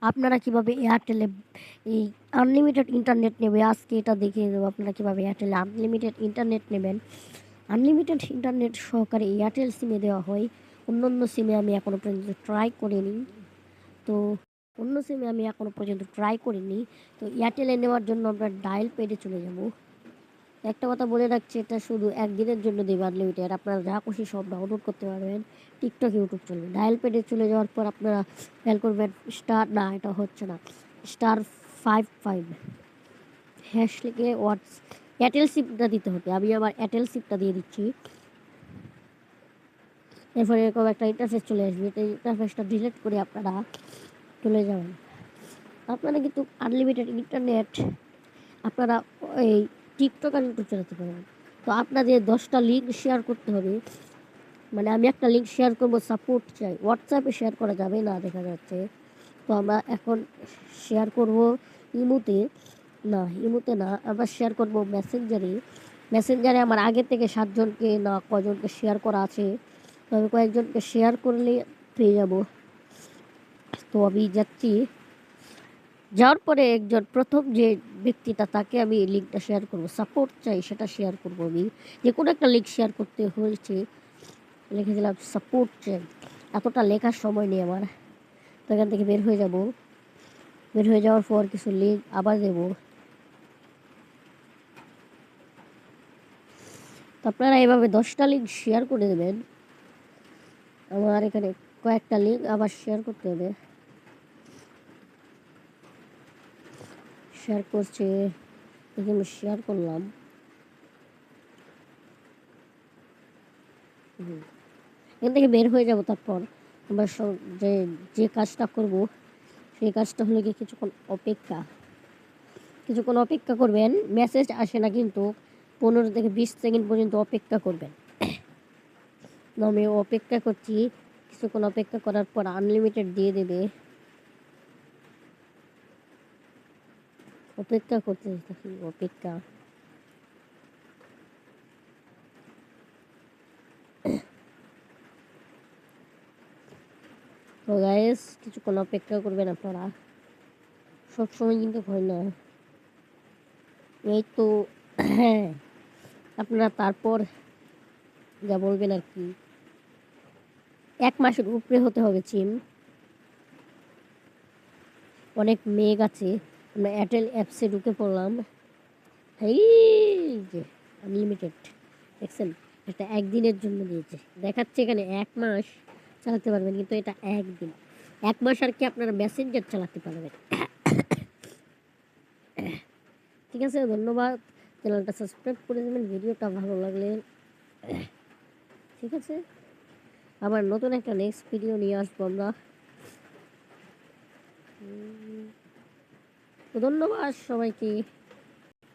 আপনারা কীভাবে এয়ারটেলে এই আনলিমিটেড ইন্টারনেট নেবে আজকে এটা দেখিয়ে দেবো আপনারা কীভাবে এয়ারটেলে আনলিমিটেড ইন্টারনেট নেবেন। আনলিমিটেড ইন্টারনেট সহকারে এয়ারটেল সিমে দেওয়া হয়। অন্য সিমে আমি এখনও পর্যন্ত ট্রাই করিনি, তো তো এয়ারটেলে নেওয়ার জন্য আমরা ডায়াল পেডে চলে যাব। একটা কথা বলে রাখছি, এটা শুধু একদিনের জন্য দেবে আনলিমিটেড। আপনারা যা খুশি সব ডাউনলোড করতে পারবেন, টিকটক ইউটিউব চলবে। ডায়াল পেডে চলে যাওয়ার পর আপনারা খেয়াল করবেন এটা হচ্ছে না, *55# লিখে এয়ারটেল সিমটা দিতে হবে। আমি আমার এয়ারটেল সিমটা দিয়ে দিচ্ছি। এরপরে এরকম একটা ইন্টারফেস চলে আসবে, এই ইন্টারফেসটা ডিলিট করে আপনারা চলে যাবেন। আপনারা কিন্তু আনলিমিটেড ইন্টারনেট আপনারা এই টিকটক আর ইউটিউব চালাতে পারবেন। তো আপনাদের 10টা লিঙ্ক শেয়ার করতে হবে। মানে আমি একটা লিঙ্ক শেয়ার করবো, সাপোর্ট চাই। হোয়াটসঅ্যাপে শেয়ার করা যাবে না দেখা যাচ্ছে, তো আমরা এখন শেয়ার করব ইমোতে না, আমরা শেয়ার করব মেসেঞ্জারে আমার আগে থেকে 7জনকে না কজনকে শেয়ার করা আছে, তো আমি কয়েকজনকে শেয়ার করলে পেয়ে যাব। তো আমি যাচ্ছি, যাওয়ার পরে একজন প্রথম যে ব্যক্তিটা তাকে আমি লিঙ্কটা শেয়ার করব, সাপোর্ট চাই সেটা শেয়ার করব। আমি যে কোনো একটা লিঙ্ক শেয়ার করতে হয়েছে, লিখে দিলাম সাপোর্ট চাই। এতটা লেখার সময় নেই আমার, তো এখান থেকে বের হয়ে যাওয়ার পর কিছু লিঙ্ক আবার দেব। তো আপনারা এইভাবে 10টা লিঙ্ক শেয়ার করে দেবেন। আমার এখানে কয়েকটা লিঙ্ক আবার শেয়ার করতে হবে। শেয়ার করছি, আমি শেয়ার করলাম। এখান থেকে বের হয়ে যাব। তারপর আমরা যে কাজটা করব সেই কাজটা হলো গিয়ে কিছুক্ষণ অপেক্ষা করবেন। মেসেজ আসে না, কিন্তু 15 থেকে 20 সেকেন্ড পর্যন্ত অপেক্ষা করবেন। আমি অপেক্ষা করছি। কিছুক্ষণ অপেক্ষা করার পর আনলিমিটেড দিয়ে দেবে। অপেক্ষা করতে থাকি। তো গাইস, কিছুক্ষণ অপেক্ষা করবেন আপনারা, সবসময় কিন্তু হয় না। এই তো হ্যাঁ, আপনারা তারপর যা বলবেন আর কি। 1 মাসের উপরে হতে হবে সিম। অনেক মেঘ আছে। আমরা এয়ারটেল অ্যাপসে ঢুকে পড়লাম। এই যে আনলিমিটেড দেখছেন, এটা একদিনের জন্য দিয়েছে। দেখাচ্ছে এখানে 1 মাস চালাতে পারবেন, কিন্তু এটা একদিন। 1 মাস আর কি আপনারা মেসেঞ্জার চালাতে পারবেন। ঠিক আছে, ধন্যবাদ। চ্যানেলটা সাবস্ক্রাইব করে দেবেন ভিডিওটা ভালো লাগলে। ঠিক আছে, আবার নতুন একটা নেক্সট ভিডিও নিয়ে আসবো আমরা। ধন্যবাদ সবাইকে।